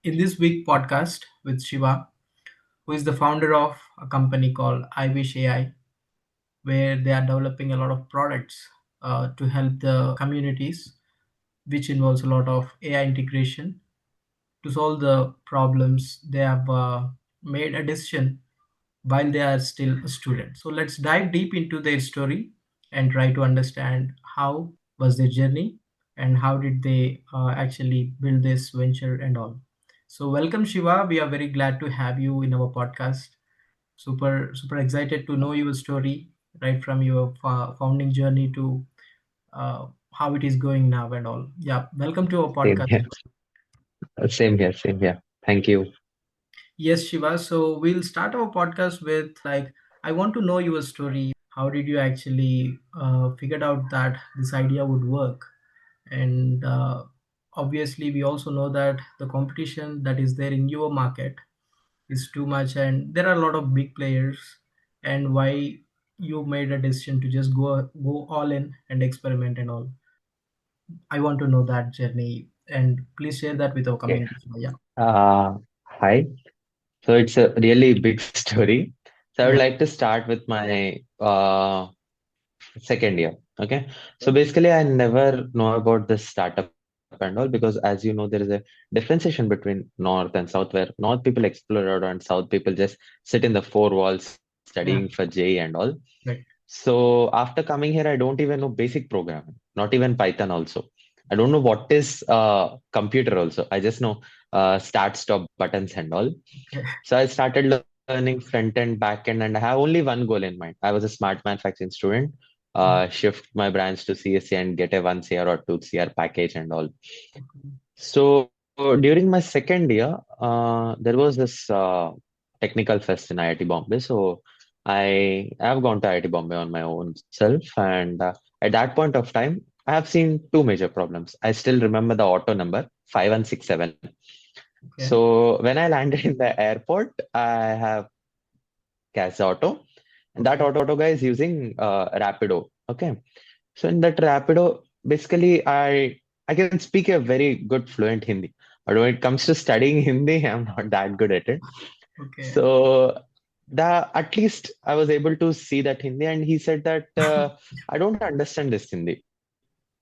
in this week podcast with Shiva, who is the founder of a company called iWish AI, where they are developing a lot of products to help the communities, which involves a lot of AI integration to solve the problems. They have made a decision while they are still a student. So let's dive deep into their story and try to understand how was their journey and how did they actually build this venture and all. So welcome Shiva, we are very glad to have you in our podcast. Super excited to know your story right from your founding journey to how it is going now and all. Yeah, welcome to our Same podcast. here. Same here. Same here. Thank you. Yes, Shiva. So we'll start our podcast with like, I want to know your story. How did you actually figured out that this idea would work? And obviously, we also know that the competition that is there in your market is too much, and there are a lot of big players. And why you made a decision to just go all in and experiment and all? I want to know that journey, and please share that with our Okay. community. Shiva. Yeah, Hi. So it's a really big story. So I would yeah, like to start with my second year. Okay. So basically, I never know about this startup and all because, as you know, there is a differentiation between North and South, where North people explore out and South people just sit in the four walls studying yeah. for JEE and all. Right. So after coming here, I don't even know basic programming, not even Python also. I don't know what is computer also. I just know start, stop buttons and all. Okay. So I started learning front end, back end, and I have only one goal in mind. I was a smart manufacturing student, shift my branch to CSC and get a 1 CR or 2 CR package and all. So during my second year, there was this technical fest in IIT Bombay. So I have gone to IIT Bombay on my own self, and at that point of time, I have seen two major problems. I still remember the auto number 5167. Okay. So when I landed in the airport, I have Cas Auto, and that Okay. auto guy is using Rapido. Okay, so in that Rapido, basically, I can speak a very good fluent Hindi, but when it comes to studying Hindi, I'm not that good at it. Okay. So the at least I was able to see that Hindi, and he said that I don't understand this Hindi.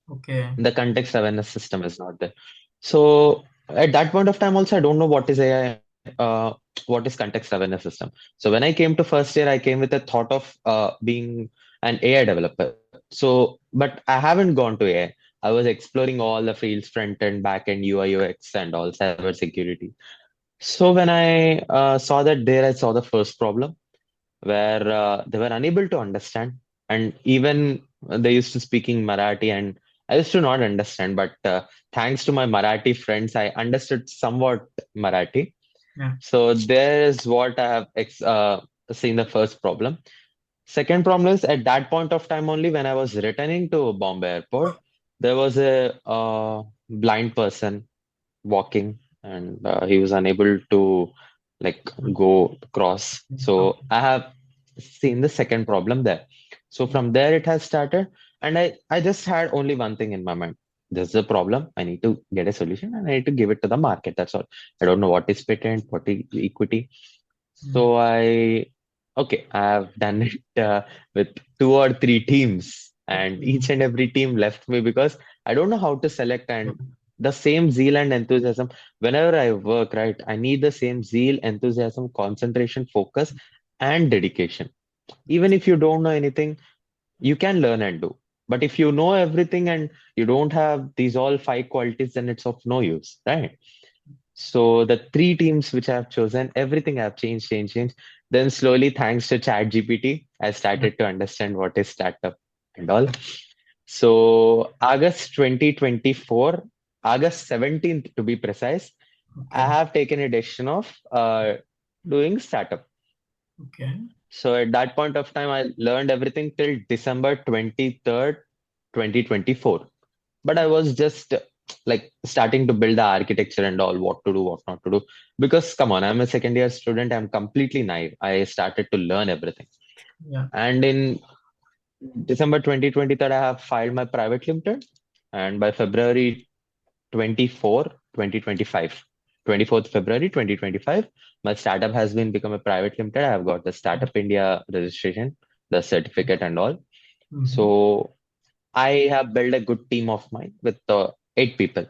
The Okay. context awareness system is not there. So at that point of time, also I don't know what is AI, what is context awareness system. So when I came to first year, I came with a thought of being an AI developer. So, but I haven't gone to AI. I was exploring all the fields, front end, back end, UI, UX, and all cyber security. So when I saw that there, I saw the first problem where they were unable to understand, and even they used to speaking Marathi, and I used to not understand. But thanks to my Marathi friends, I understood somewhat Marathi. Yeah. So there is what I have seen the first problem. Second problem is at that point of time only when I was returning to Bombay airport, there was a blind person walking, and he was unable to like go across. So Okay. I have seen the second problem there. So from there it has started, and I just had only one thing in my mind. This is a problem. I need to get a solution, and I need to give it to the market. That's all. I don't know what is patent, what is equity. Mm. So okay, I have done it with two or three teams, and Okay. each and every team left me because I don't know how to select. And the same zeal and enthusiasm, whenever I work, right, I need the same zeal, enthusiasm, concentration, focus, and dedication. Even if you don't know anything, you can learn and do. But if you know everything and you don't have these all five qualities, then it's of no use, right? So the three teams which I have chosen, everything I have changed. Then slowly, thanks to ChatGPT, I Yeah. started to understand what is startup and all. So August 2024, August 17th to be precise, I Okay. have taken a decision of doing startup. Okay. So at that point of time, I learned everything till December 23rd, 2024. But I was just like starting to build the architecture and all, what to do, what not to do. Because come on, I'm a second year student, I'm completely naive. I started to learn everything. Yeah. And in December 2023, I have filed my private limited. And by February 24, 2025, 24th February 2025. My startup has been become a private limited. I have got the Startup India registration, the certificate and all. Mm-hmm. So I have built a good team of mine with 8 people.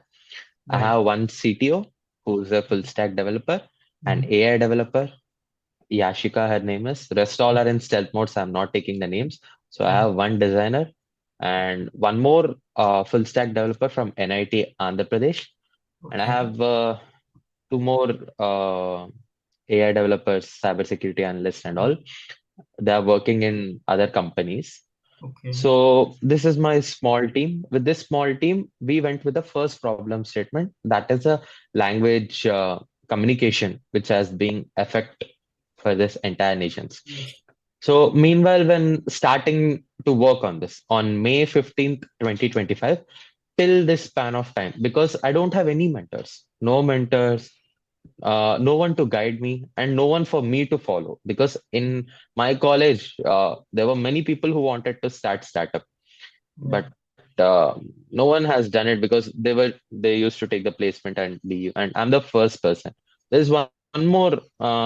I Right. have one CTO who's a full stack developer, an Mm-hmm. AI developer, Yashika, her name is. Rest all are in stealth mode, so I'm not taking the names. So I Mm-hmm. have one designer and one more full stack developer from NIT Andhra Pradesh. And I Okay. have two more AI developers, cybersecurity analysts, and all. They are working in other companies. Okay. So this is my small team. With this small team, we went with the first problem statement. That is a language communication, which has been effect for this entire nations. Yes. So meanwhile, when starting to work on this on May 15th, 2025, till this span of time, because I don't have any mentors, no one to guide me, and no one for me to follow. Because in my college, there were many people who wanted to start startup, Yeah. but no one has done it because they used to take the placement and leave. And I'm the first person. There's one more.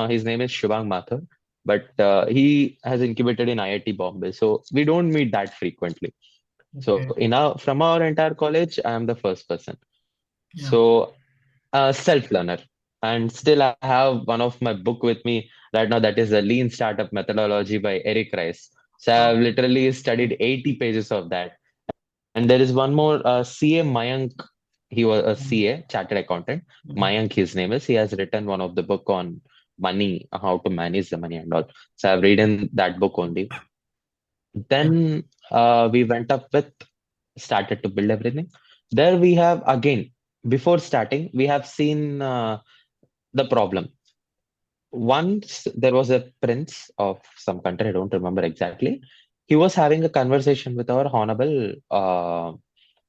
His name is Shubhang Mathur, but he has incubated in IIT Bombay, so we don't meet that frequently. So Okay. from our entire college, I am the first person. Yeah. So self-learner. And still, I have one of my book with me right now. That is the Lean Startup Methodology by Eric Rice. So I've Okay. literally studied 80 pages of that. And there is one more CA Mayank. He was a CA, chartered accountant. Mm-hmm. Mayank, his name is. He has written one of the book on money, how to manage the money and all. So I've read that book only. Yeah. Then we went up with started to build everything. There we have again, before starting, we have seen the problem. Once there was a prince of some country, I don't remember exactly. He was having a conversation with our honorable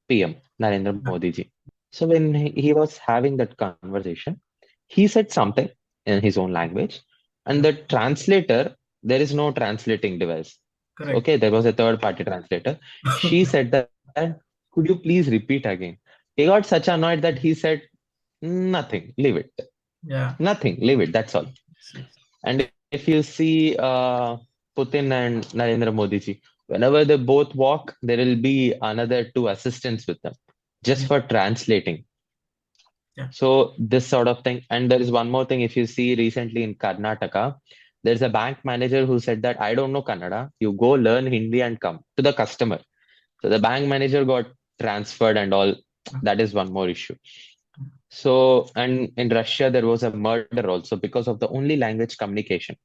PM, Narendra Yeah. Modi ji. So when he was having that conversation, he said something in his own language, and Yeah. the translator, there is no translating device. So, Correct. okay, there was a third party translator. She said that, could you please repeat again? He got such annoyed that he said, nothing, leave it. Yeah. Nothing, leave it. That's all. Yes. And if you see Putin and Narendra Modi ji, whenever they both walk, there will be another two assistants with them just Yeah. for translating. Yeah. So this sort of thing. And there is one more thing. If you see recently in Karnataka, there's a bank manager who said that I don't know Kannada. You go learn Hindi and come to the customer. So the bank manager got transferred and all. That is one more issue. So, and in Russia, there was a murder also because of the only language communication.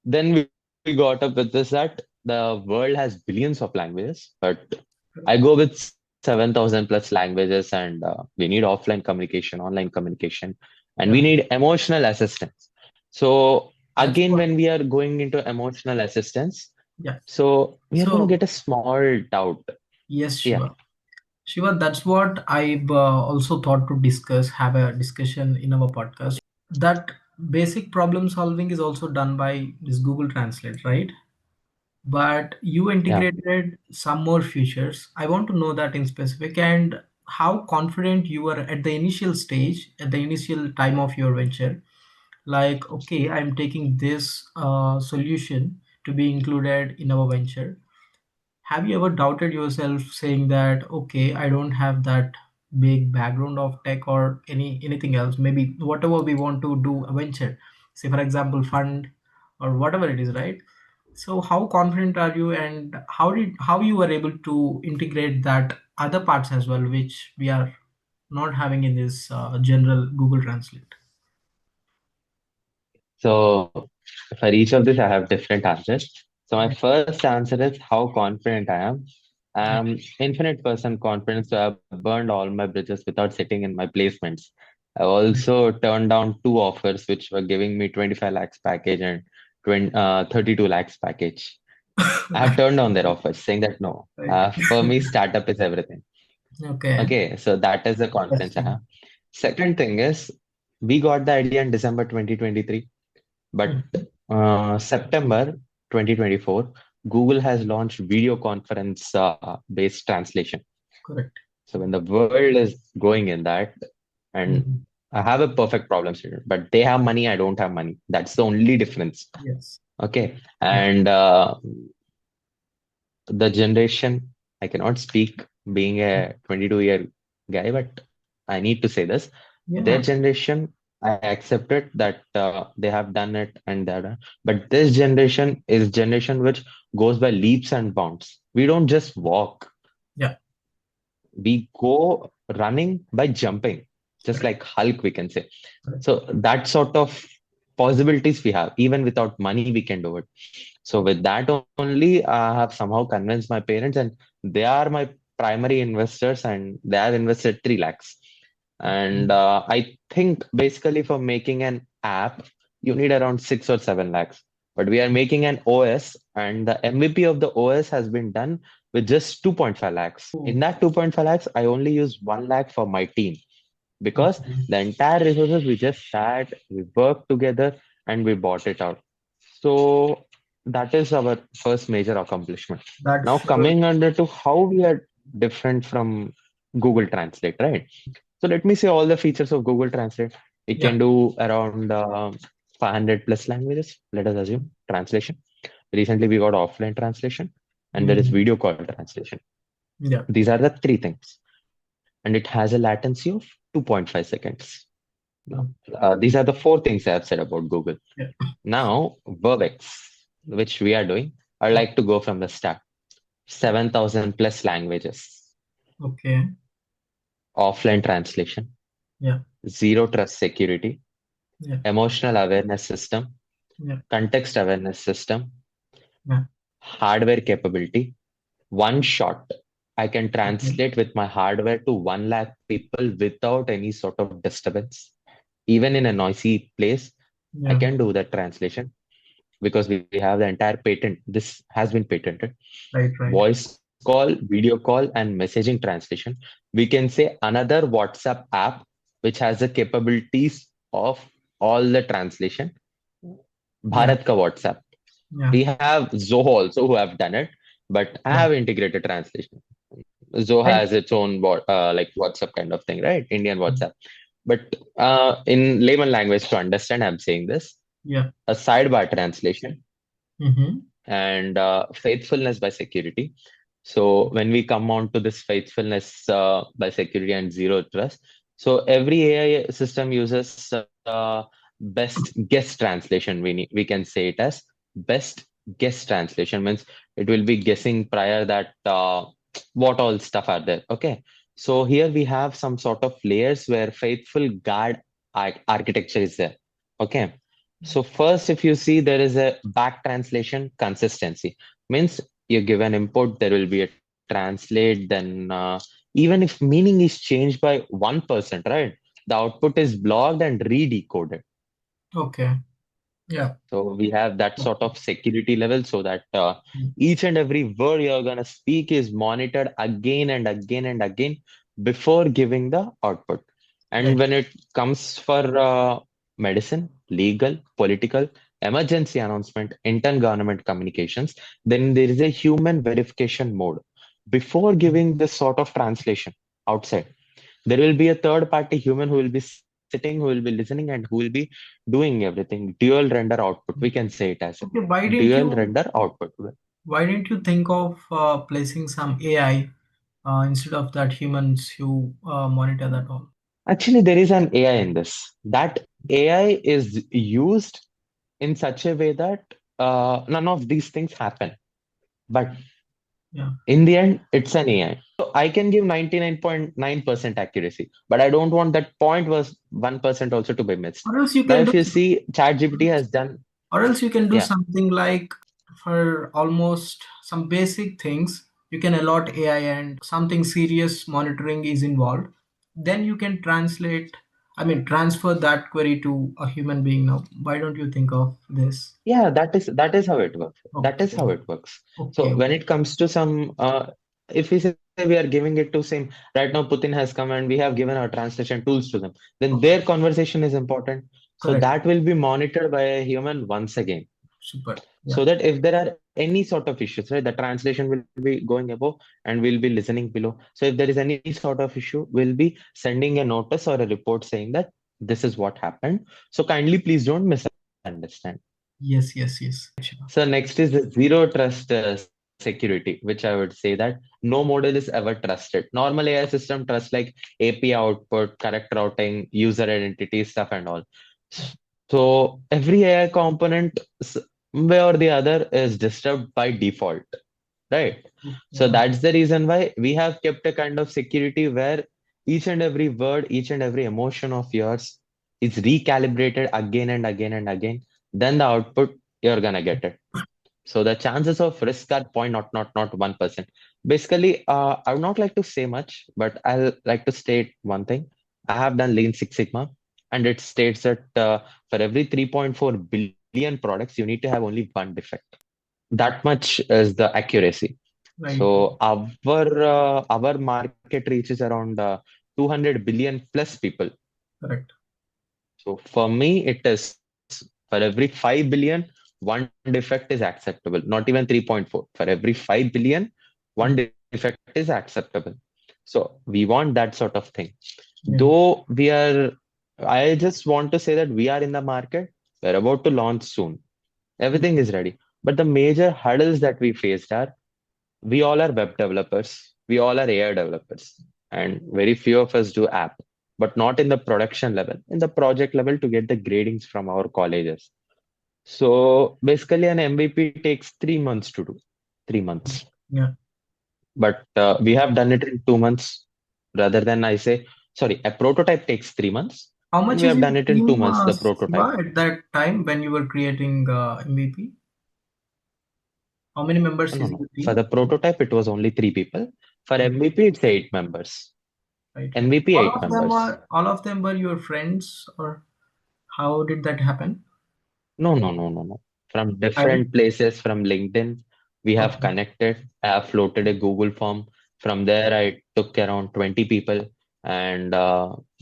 Then we got up with this that the world has billions of languages, but I Correct. go with 7,000 plus languages, and we need offline communication, online communication, and we Yeah. need emotional assistance. So, That's again, what. when we are going into emotional assistance, Yeah. so we are going to So get a small doubt. yes, Yeah, Shiva. Shiva, that's what I've also thought to discuss, have a discussion in our podcast. That basic problem solving is also done by this Google Translate, right? But you yeah. integrated some more features. I want to know that in specific and how confident you were at the initial stage, at the initial time of your venture. Like, okay, I'm taking this solution to be included in our venture. Have you ever doubted yourself saying that, okay, I don't have that big background of tech or anything else, maybe whatever we want to do a venture, say for example fund or whatever it is, right? So how confident are you, and how you were able to integrate that other parts as well, which we are not having in this general Google Translate? So for each of this, I have different answers. So my Yeah. first answer is how confident I am. Yeah. I'm infinite percent confident, so I've burned all my bridges without sitting in my placements. I also turned down two offers which were giving me 25 lakhs package and 32 lakhs package. I have turned down their offers, saying that no, Right. for me, startup is everything. Okay. Okay, so that is the confidence I have. Interesting. Second thing is, we got the idea in December 2023. But Mhm. September 2024, Google has launched video conference based translation. Correct. So when the world is going in that, and Mhm. I have a perfect problem statement, but they have money, I don't have money. That's the only difference. Yes. Okay. Yeah. And the generation, I cannot speak being a 22-year guy, but I need to say this. Their Yeah. generation, I accepted that they have done it and they're done. But this generation is generation which goes by leaps and bounds. We don't just walk. Yeah. We go running by jumping, just Correct. like Hulk, we can say. Correct. So that sort of possibilities we have. Even without money, we can do it. So with that only, I have somehow convinced my parents, and they are my primary investors, and they have invested 3 lakhs. And I think basically for making an app, you need around 6 or 7 lakhs. But we are making an OS, and the MVP of the OS has been done with just 2.5 lakhs. In Oh, that 2.5 lakhs, I only use 1 lakh for my team because okay. the entire resources we just sat, we worked together, and we bought it out. So that is our first major accomplishment. That Now shows. coming under to how we are different from Google Translate, right? So let me say all the features of Google Translate. We Yeah. can do around 500 plus languages. Let us assume translation. Recently, we got offline translation, and there is Mhm. video call translation. Yeah. These are the 3 things, and it has a latency of 2.5 seconds. Now, Mm. these are the 4 things I have said about Google. Yeah. Now, VerbX, which we are doing, I Yeah. like to go from the start. 7,000 plus languages, Okay. offline translation, Yeah. zero trust security, Yeah. emotional awareness system, Yeah. context awareness system, Yeah. hardware capability. One shot, I can Okay. translate with my hardware to 1 lakh people without any sort of disturbance. Even in a noisy place, I Yeah. can do that translation because we have the entire patent. This has been patented. Right. Right. Voice call, video call, and messaging translation. We can say another WhatsApp app which has the capabilities of all the translation. Yeah. Bharat ka WhatsApp. Yeah. We have Zoho also who have done it, but I Yeah. have integrated translation. Zoho And has its own like WhatsApp kind of thing, right? Indian WhatsApp. But in layman language to understand, I'm saying this: yeah. a sidebar translation Mm-hmm. and faithfulness by security. So when we come on to this faithfulness by security and zero trust, so every AI system uses best guess translation. We can say it as best guess translation means it will be guessing prior that what all stuff are there. Okay, so here we have some sort of layers where faithful guard architecture is there. Okay, so first, if you see, there is a back translation consistency. Means you give an input, there will be a translate. Then even if meaning is changed by 1%, right? The output is blocked and re-decoded. Okay. Yeah. So we have that sort Okay. of security level so that Mm. each and every word you're gonna speak is monitored again and again and again before giving the output. And Right. when it comes for medicine, legal, political, emergency announcement, inter-government communications, then there is a human verification mode. Before giving this sort of translation outside, there will be a third party human who will be sitting, who will be listening, and who will be doing everything. Dual render output, we can say it as a Okay. dual render output. Why didn't you think of placing some AI instead of that humans who monitor that all? Actually, there is an AI in this. That AI is used in such a way that none of these things happen. But Yeah. in the end, it's an AI. So I can give 99.9% accuracy, but I don't want that point was 1% also to be missed. Or else you Now, can do. if you see, ChatGPT has done, Or else you can do yeah, something like for almost some basic things, you can allot AI and something serious monitoring is involved. Then you can transfer that query to a human being now. Why don't you think of this? yeah, that is how it works. That is how Okay. it works. Okay. So when it comes to some, if we say we are giving it to same right now, Putin has come and we have given our translation tools to them. Then their Okay. conversation is important. So Correct. that will be monitored by a human once again. Super. Yeah. So that if there are any sort of issues, right, the translation will be going above and we'll be listening below. So if there is any sort of issue, we'll be sending a notice or a report saying that this is what happened. So kindly please don't misunderstand. Yes, yes, yes. Shiva. So next is the zero trust security, which I would say that no model is ever trusted. Normal AI system trusts like API output, correct routing, user identity stuff and all. So every AI component way or the other is disturbed by default, right? So Yeah, that's the reason why we have kept a kind of security where each and every word, each and every emotion of yours is recalibrated again and again and again. Then the output you're gonna get it. So the chances of risk are point not 1%. Basically, I would not like to say much, but I'll like to state one thing. I have done Lean Six Sigma, and it states that for every 3.4 billion products, you need to have only one defect. That much is the accuracy. right. So our market reaches around 200 billion plus people. Correct. So for me, it is for every 5 billion, one defect is acceptable, not even 3.4. For every 5 billion, one Mm. defect is acceptable. So we want that sort of thing. Yeah. Though I just want to say that we are in the market, we're about to launch soon. Everything is ready. But the major hurdles that we faced are we all are web developers, we all are AI developers, and very few of us do app, but not in the production level, in the project level to get the gradings from our colleges. So basically, an MVP takes 3 months to do, 3 months. Yeah. But we have done it in 2 months rather than I say, sorry, a prototype takes 3 months, How and much we is have your done it in two team, months, the Shiva, prototype. at that time when you were creating MVP? How many members No, is no. your For team? the prototype, it was only 3 people. For Okay. MVP, it's 8 members. Right, right. MVP, All eight of them members. are all of them were your friends, or how did that happen? No, no, no, no, no. From Private? different places, from LinkedIn, we have Okay. connected. I have floated a Google form. From there, I took around 20 people. And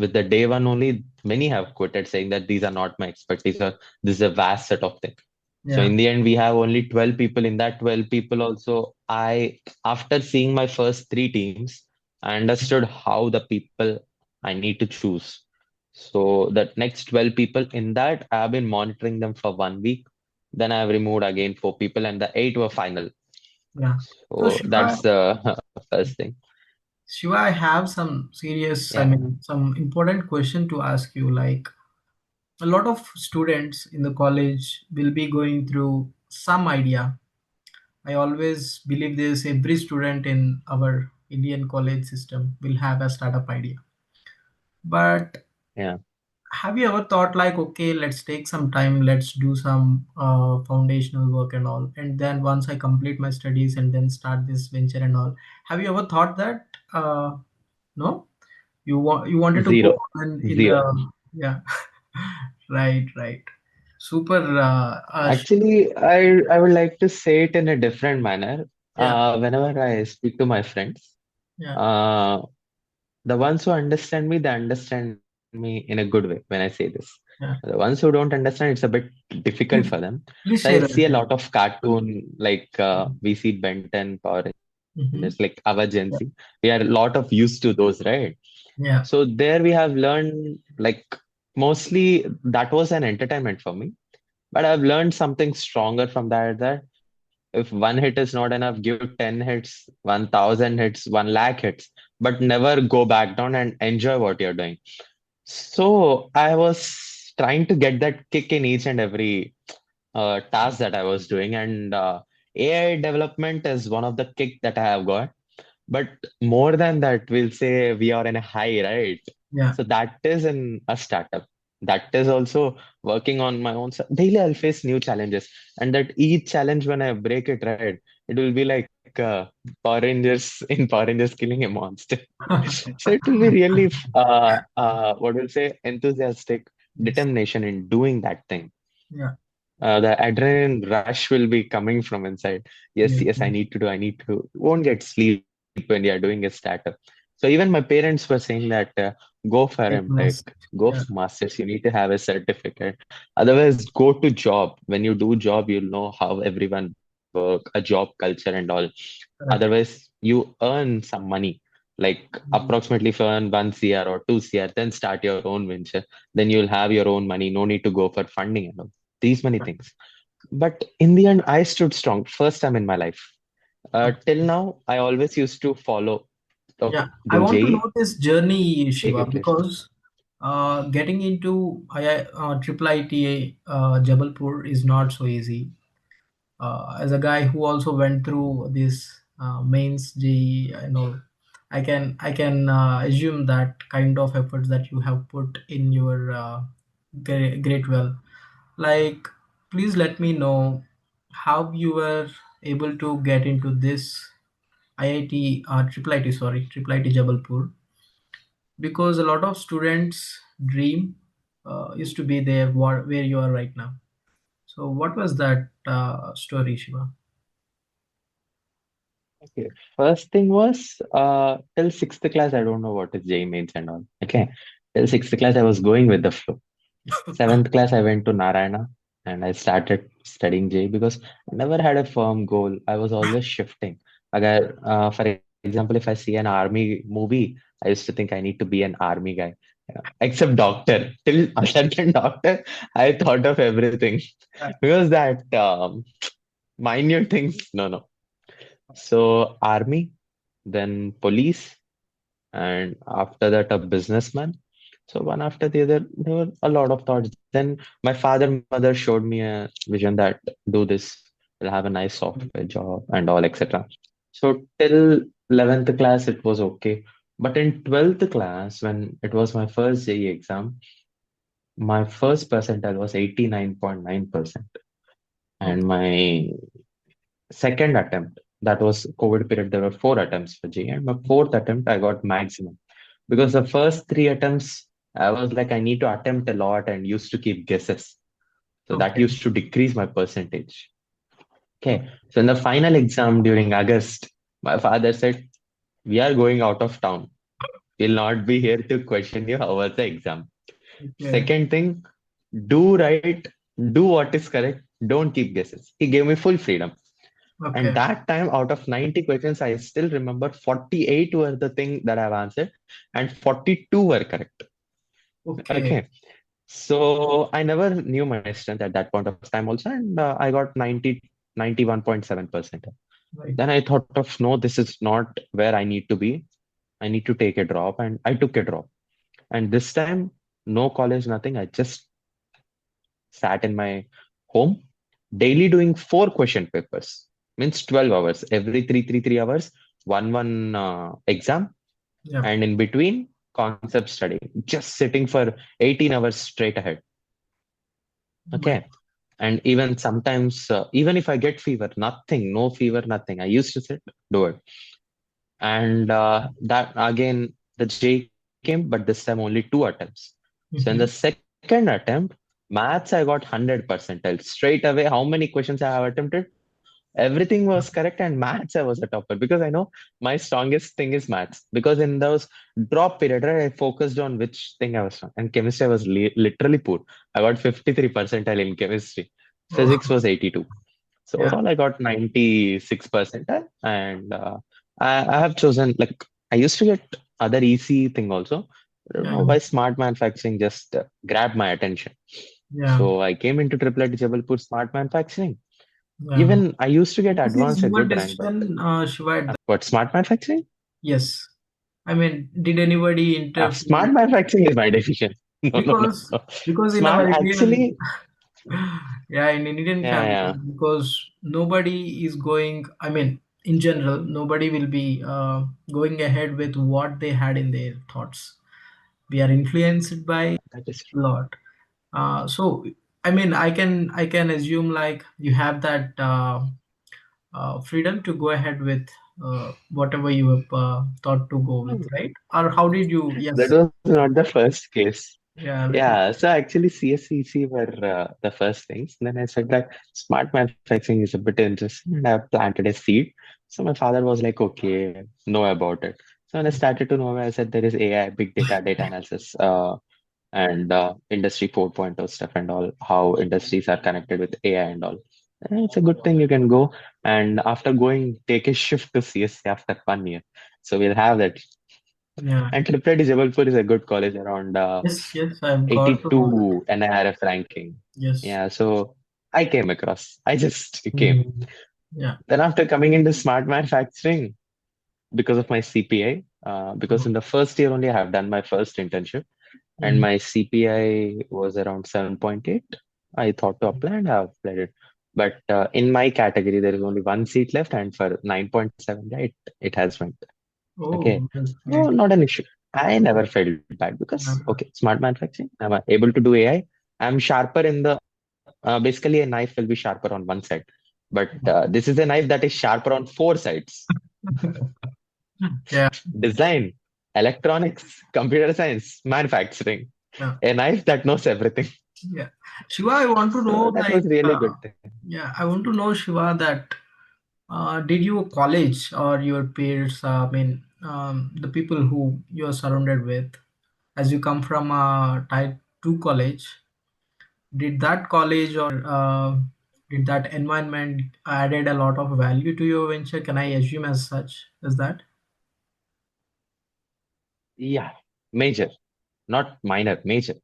with the day one only, many have quitted saying that these are not my expertise or this is a vast set of things. So Yeah. in the end, we have only 12 people. In that 12 people also, after seeing my first three teams, I understood how the people I need to choose. So that next 12 people in that, I've been monitoring them for 1 week. Then I've removed again 4 people, and the eight were final. Yeah. So So that's the first thing. Shiva, I have some serious, I Yeah, mean, some important question to ask you. Like, a lot of students in the college will be going through some idea. I always believe this, every student in our Indian college system will have a startup idea. But yeah. have you ever thought like, okay, let's take some time, let's do some foundational work and all, and then once I complete my studies and then start this venture and all. Have you ever thought that? No, you wanted to go Zero, in the, zero. yeah. Right, right. Super. Actually, I would like to say it in a different manner. Yeah, Whenever I speak to my friends, yeah, uh, the ones who understand me, they understand me in a good way when I say this. The yeah. ones who don't understand, it's a bit difficult for Please, them. So please I share see a that. lot Yeah. of cartoon, like we see Ben 10, Power Rangers, like our Gen Z. Mm-hmm. We are a lot of used to those, right? Yeah, So there we have learned, like mostly that was an entertainment for me. But I've learned something stronger from that, that if one hit is not enough, give 10 hits, 1,000 hits, 1 lakh hits, but never go back down and enjoy what you're doing. So I was trying to get that kick in each and every task that I was doing. And AI development is one of the kick that I have got. But more than that, we'll say we are in a high, right? yeah. So that is in a startup. That is also working on my own. Daily, I'll face new challenges, and that each challenge when I break it, right, it will be like Power Rangers in Power Rangers killing a monster. So it will be really, what will say, enthusiastic Yes, determination in doing that thing. yeah, The adrenaline rush will be coming from inside. Yes, yes, yes, I yes. need to do, I need to do. You won't get sleep when you are doing a startup. So even my parents were saying that go for Take MTech, message. go for Yeah, masters. You need to have a certificate. Otherwise, go to job. When you do job, you'll know how everyone work, a job culture and all. correct. Otherwise, you earn some money. Like Mhm. approximately if you earn 1 CR or 2 CR, then start your own venture. Then you'll have your own money. No need to go for funding and all. These many things. But in the end, I stood strong. First time in my life. Till Okay. now, I always used to follow. Yeah, Okay, I do want to JE, know this journey, take Shiva, your place. because getting into IIIT Jabalpur is not so easy. As a guy who also went through this mains JE and all, I can assume that kind of efforts that you have put in your great well. Like, please let me know how you were able to get into this IIT, Triple IT, sorry, Triple IT Jabalpur, because a lot of students dream is to be there where you are right now. So what was that story, Shiva? Okay. First thing was till sixth class, I don't know what is JE mains and all. Okay. Till sixth class, I was going with the flow. Seventh class, I went to Narayana and I started studying J because I never had a firm goal. I was always shifting. Like for example, if I see an army movie, I used to think I need to be an army guy. Yeah. Except doctor. Till other than doctor, I thought of everything because that minute things. No, no. So army, then police, and after that a businessman. So one after the other, there were a lot of thoughts. Then my father mother showed me a vision that do this, you'll have a nice software job and all, etc. So till 11th class it was okay, but in 12th class when it was my first JE exam, my first percentile was 89.9%, and Okay. my second attempt, that was COVID period, there were four attempts for JE, and my fourth attempt I got maximum. Because the first three attempts, I was like, I need to attempt a lot and used to keep guesses. So that Okay. used to decrease my percentage. Okay. So in the final exam during August, my father said, we are going out of town. We'll not be here to question you how was the exam. Okay. Second thing, do right, do what is correct, don't keep guesses. He gave me full freedom. And Okay. that time, out of 90 questions, I still remember 48 were the thing that I've answered, and 42 were correct. Okay. Okay. So I never knew my strength at that point of time also, and I got 91.7%. Right. Then I thought of, no, this is not where I need to be. I need to take a drop, and I took a drop. And this time, no college, nothing. I just sat in my home, daily doing four question papers. Means 12 hours, every 3 hours, one exam, Yep. and in between, concept study. Just sitting for 18 hours straight ahead. Right. Okay. And even sometimes, even if I get fever, nothing, no fever, nothing. I used to sit, do it. And that again, the J came, but this time only two attempts. So in the Mm-hmm. second attempt, maths, I got 100%. Straight away, how many questions I have attempted? Everything was correct, and maths I was a topper because I know my strongest thing is maths. Because in those drop period, right, I focused on which thing I was strong. And chemistry I was literally poor. I got 53 percentile in chemistry. Oh, Physics was 82. So yeah. overall, I got 96 percentile, and I have chosen, like, I used to get other easy thing also. I don't Yeah. know why smart manufacturing just grabbed my attention. Yeah. So I came into Triple IT Jabalpur Smart Manufacturing. Yeah. Even I used to get This is advanced a your good rank, but decision, Shiva. what smart manufacturing? Yes. I mean, did anybody interfere? Smart manufacturing is my decision. No, no, no, Because no. in our Smart Indian, actually, yeah, in Indian yeah, family, yeah. because nobody is going. I mean, in general, nobody will be going ahead with what they had in their thoughts. We are influenced by a That is true. lot. So, I mean, I can assume like you have that freedom to go ahead with whatever you have thought to go with, right? Or how did you? That Yes. was not the first case. Yeah. Let me. Yeah, so actually CSCC were the first things. Then I said that smart manufacturing is a bit interesting, and I planted a seed. So my father was like, okay, know about it. So when I started to know, I said there is AI, big data, data analysis, and industry 4.0 stuff and all, how industries are connected with AI and all. It's a good thing you can go. And after going, take a shift to CSC after 1 year. So we'll have that. Yeah. And IIIT Jabalpur is a good college, around Yes, yes, I've got to know that. 82 NIRF ranking. Yes. Yeah, so I came across. I just came. Mhm. Yeah. Then after coming into smart manufacturing, because of my CPI, because in the first year only I have done my first internship, and Mhm. my CPI was around 7.8. I thought to apply and I applied it. But in my category, there is only one seat left, and for 9.7, yeah, it has went. Okay. Oh, that's No, great. not an issue. I never felt bad because, Yeah. okay, smart manufacturing, I'm able to do AI. I'm sharper in the, basically, a knife will be sharper on one side. But this is a knife that is sharper on four sides: Yeah. design, electronics, computer science, manufacturing. Yeah. A knife that knows everything. Yeah. Shiva, I want to So know, that was really good thing. yeah, I want to know, Shiva, that did your college or your peers, I mean, the people who you are surrounded with, as you come from a type 2 college, did that college or did that environment added a lot of value to your venture? Can I assume as such as that? Yeah, major, not minor, major.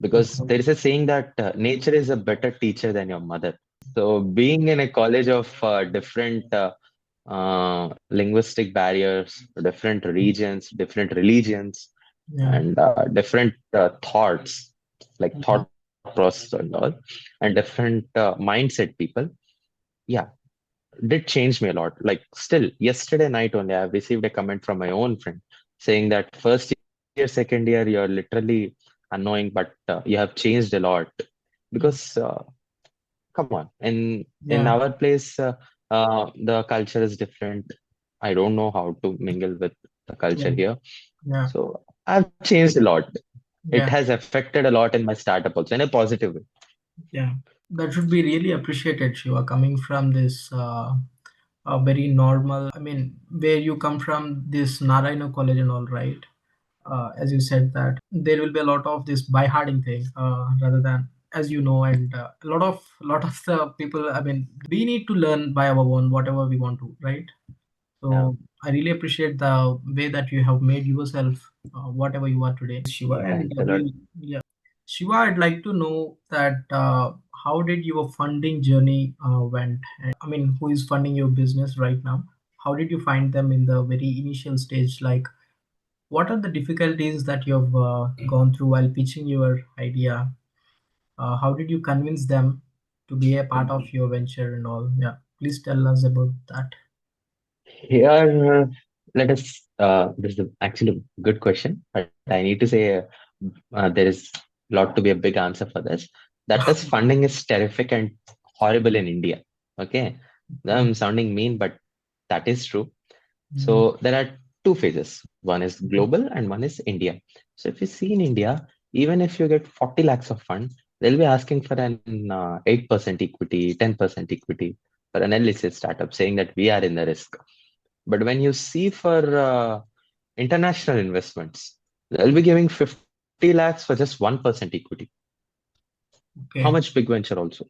Because Okay. there is a saying that nature is a better teacher than your mother. So being in a college of different linguistic barriers, different regions, different religions, Yeah. and different thoughts, like Yeah. thought process and all, and different mindset people, yeah, did change me a lot. Like still yesterday night only, I have received a comment from my own friend saying that first year, second year, you're literally annoying, but you have changed a lot. Because come on, in Yeah. our place, the culture is different. I don't know how to mingle with the culture Yeah. here. Yeah. So I've changed a lot. It Yeah. has affected a lot in my startup also in a positive way. Yeah. That should be really appreciated, Shiva, coming from this very normal, I mean, where you come from, this Narayana college and all, right? As you said that there will be a lot of this by harding thing rather than, as you know, and a lot of the people, I mean, we need to learn by our own whatever we want to, right? Yeah, So I really appreciate the way that you have made yourself whatever you are today, Shiva. And thanks a lot. yeah, Shiva, I'd like to know that how did your funding journey went? And, I mean, who is funding your business right now? How did you find them in the very initial stage? Like, what are the difficulties that you have gone through while pitching your idea? How did you convince them to be a part of your venture and all? Yeah, please tell us about that. Here, let us. This is actually a good question, but I need to say there is a lot to be a big answer for this. That is, funding is terrific and horrible in India. Okay, Okay. I'm sounding mean, but that is true. Mm, So there are two phases. One is global and one is India. So if you see in India, even if you get 40 lakhs of fund, they'll be asking for an 8% equity, 10% equity for an LSA startup, saying that we are in the risk. But when you see for international investments, they'll be giving 50 lakhs for just 1% equity. How okay. much big venture also?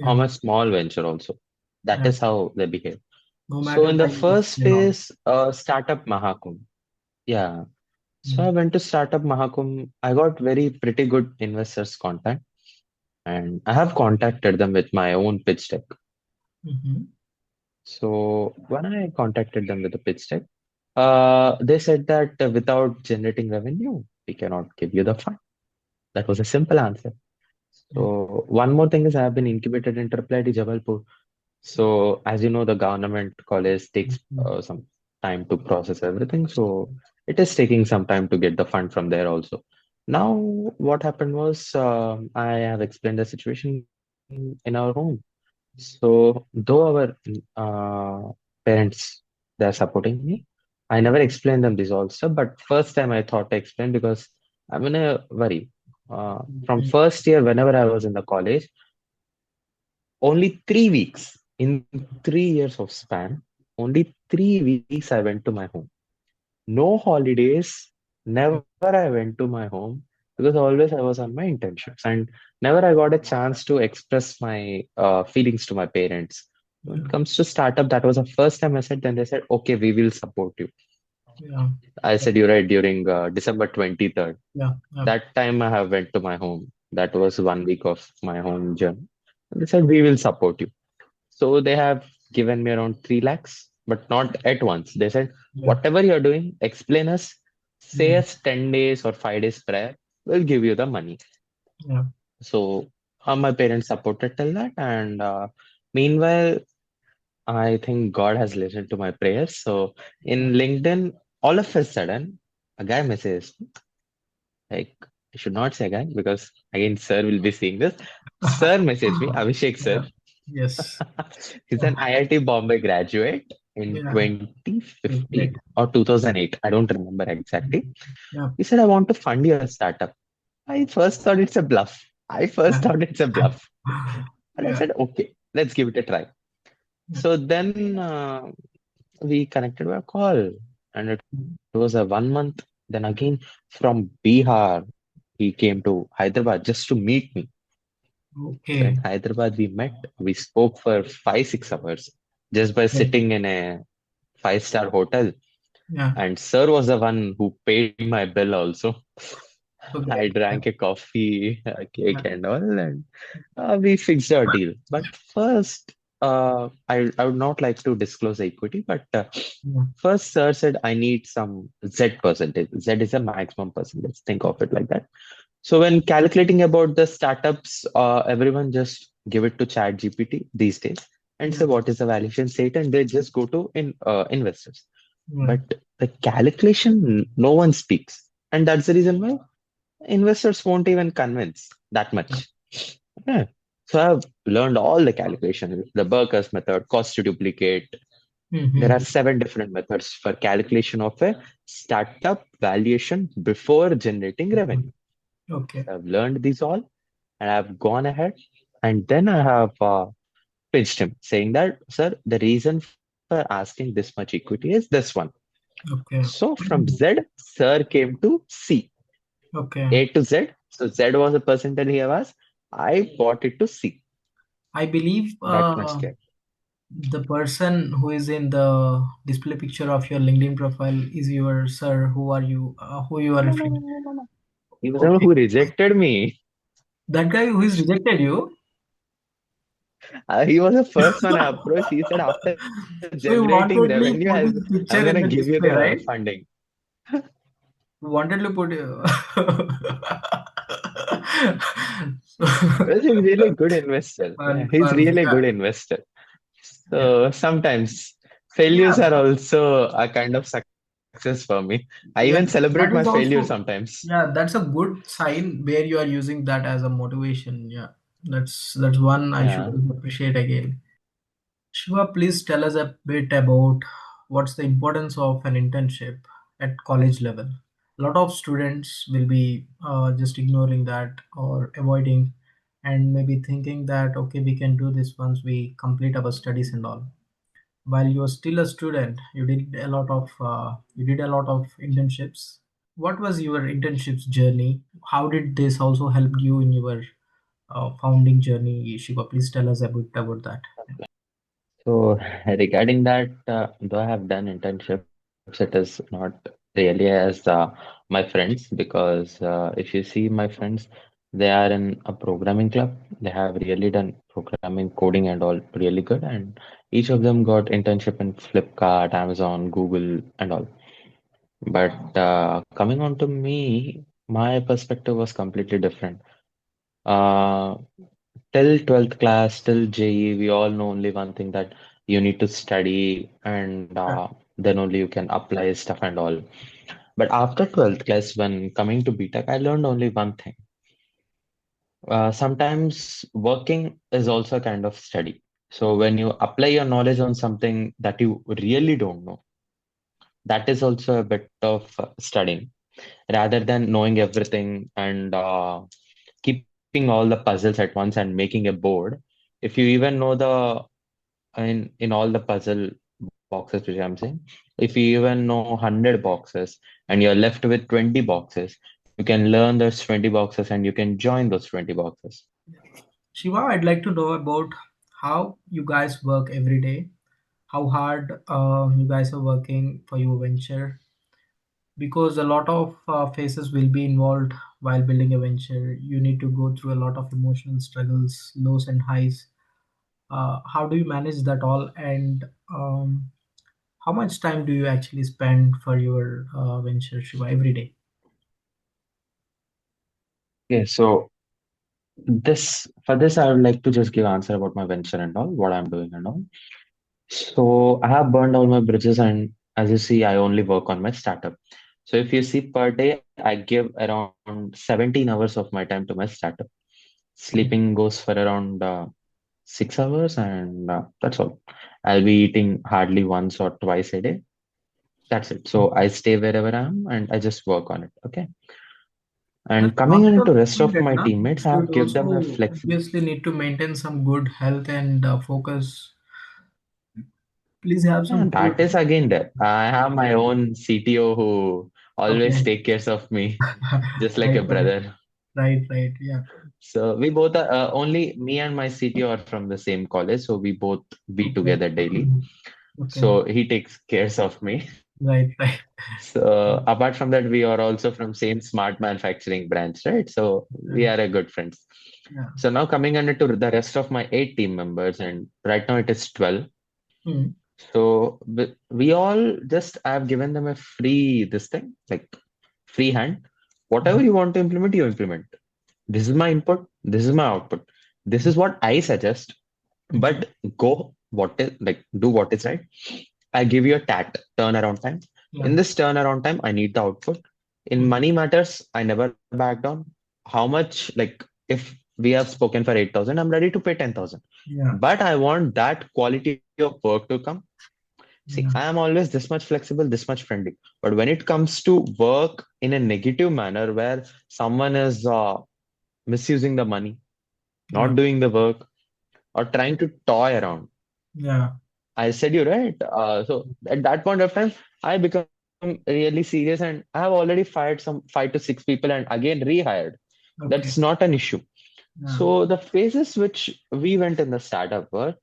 How Yeah. much small venture also? That Yeah. is how they behave. No So matter in the the age first and all. phase, startup Mahakum. Yeah. So I Mm. went to Startup Mahakum. I got very pretty good investors contact, and I have contacted them with my own pitch deck. Mhm. So when I contacted them with the pitch deck, they said that without generating revenue, we cannot give you the fund. That was a simple answer. Yeah. So one more thing is I have been incubated in IIIT Jabalpur. So as you know, the government college takes Mhm. some time to process everything. So it is taking some time to get the fund from there also. Now, what happened was I have explained the situation in our home. So though our parents, they are supporting me, I never explained them this also. But first time I thought I explained because I'm in a worry. From Yeah. first year, whenever I was in the college, only 3 weeks in 3 years of span, only 3 weeks I went to my home. No holidays, never I went to my home because always I was on my internships and never I got a chance to express my feelings to my parents. When Yeah. it comes to startup, that was the first time I said, then they said, okay, we will support you. Yeah. I said you're right, during December 23rd. Yeah. Yeah. That time I have went to my home. That was 1 week of my home journey. And they said, we will support you. So they have given me around 3 lakhs, but not at once. They said, Yeah. whatever you're doing, explain us, say Mm. us 10 days or 5 days prior, we'll give you the money. Yeah. So my parents supported till that. And meanwhile, I think God has listened to my prayers. So in LinkedIn, all of a sudden, a guy messages, like, I should not say guy because again, sir will be seeing this. Sir messaged me, Abhishek sir. Yeah. Yes. He's an IIT Bombay graduate in Yeah. 2015 Great. or 2008. I don't remember exactly. Yeah. He said, I want to fund your startup. I first thought it's a bluff. I first thought it's a bluff. And I Yeah. said, okay, let's give it a try. So then we connected by a call, and it was a 1 month. Then again from Bihar, he came to Hyderabad just to meet me. So in Okay. Hyderabad, we met. We spoke for 5, 6 hours just by Yeah. sitting in a five-star hotel. Yeah. And sir was the one who paid my bill also. So I great. Yeah. drank a coffee, a cake, Yeah. and all, and we fixed our deal. But first, I would not like to disclose the equity, but Yeah. first, sir said I need some Z percentage. Z is a maximum percentage. Think of it like that. So when calculating about the startups, everyone just give it to Chat GPT these days and Yeah. say what is the valuation state, and they just go to investors. Yeah. But the calculation, no one speaks, and that's the reason why investors won't even convince that much. Yeah. So I've learned all the calculations, the Berker's method, cost to duplicate. There are Mm-hmm. 7 different methods for calculation of a startup valuation before generating revenue. Okay. So I've learned these all, and I've gone ahead, and then I have pitched him saying that, sir, the reason for asking this much equity is this one. Okay. So from Z, sir came to C, Okay. A to Z. So Z was a percentage he was. I brought it to C. I believe That much gap. the person who is in the display picture of your LinkedIn profile is your sir. Who are you? Who you are No, no, referring? no, no, no, no. He was the one Okay, who rejected me. that guy who is rejected you. He was the first one I approached. He said, after So you generating revenue, wantedly put his I'm gonna picture give in you the display, the right? funding. You wantedly put. So, Well, he's really good investor. Yeah, fun, he's fun. really a Yeah, good investor. yeah, So sometimes yeah. failures are also a kind of success for me. I even celebrate my Yes, failure that is sometimes. also, yeah, that's a good sign where you are using that as a motivation. Yeah, that's one I Yeah. should appreciate again. Shiva, please tell us a bit about what's the importance of an internship at college level. A lot of students will be just ignoring that or avoiding, and maybe thinking that okay, we can do this once we complete our studies and all. While you're still a student, you did a lot of internships. What was your internships journey? How did this also help you in your founding journey, Shiva? Please tell us a bit about that. So regarding that, though I have done internships, it is not really as my friends because if you see my friends, they are in a programming club. They have really done programming, coding, and all really good, and each of them got internship in Flipkart, Amazon, Google, and all. But coming on to me, my perspective was completely different. Uh, Till 12th class, till JE, we all know only one thing that you need to study and then only you can apply stuff and all. But after 12th class, when coming to BTech, I learned only one thing. Sometimes working is also a kind of study. So when you apply your knowledge on something that you really don't know, that is also a bit of studying rather than knowing everything and keeping all the puzzles at once and making a board. If you even know the in all the puzzle boxes which I'm saying, if you even know 100 boxes and you're left with 20 boxes, you can learn those 20 boxes and you can join those 20 boxes. Shiva, I'd like to know about how you guys work every day, how hard you guys are working for your venture. because a lot of phases will be involved while building a venture. You need to go through a lot of emotional struggles, lows and highs. How do you manage that all, and how much time do you actually spend for your venture, Shiva, every day? Okay, so this for this I would like to just give answer about my venture and all, what I'm doing and all. So I have burned all my bridges, and as you see, I only work on my startup. So if you see per day, I give around 17 hours of my time to my startup. Okay. Sleeping goes for around 6 hours, and that's all. I'll be eating hardly once or twice a day. That's it. So I stay wherever I am and I just work on it. Okay. That's And coming also into rest of needed, my na? You teammates, I should have give them a also flexible. obviously need to maintain some good health and focus. Please have some And that is good. again there. I have my own CTO who always Okay. take care of me, just like Right, a right, brother. right. Yeah. So we both are only me and my CTO are from the same college, so we both be Okay. together daily. Mhm. Okay. So he takes cares of me. Right, right. So apart from that, we are also from same smart manufacturing branch, right? So we Right. are a good friends. Yeah. So now coming under to the rest of my 8 team members, and right now it is 12. Hmm. So we all just I've given them a free this thing, like free hand. Whatever you want to implement, you implement. This is my input, this is my output. This is what I suggest, Okay. but go what is like do what is right. I give you a TAT, turnaround time. Yeah. In this turnaround time, I need the output. In Hmm. money matters, I never back down. How much, like, if we have spoken for 8,000, I'm ready to pay 10,000. Yeah. But I want that quality of work to come. See, I Yeah. am always this much flexible, this much friendly. But when it comes to work in a negative manner where someone is misusing the money, Yeah. not doing the work, or trying to toy around, Yeah. I said you right. So at that point of time, I become really serious, and I have already fired some 5 to 6 people and again rehired. That's Okay. not an issue. Yeah. So the phases which we went in the startup were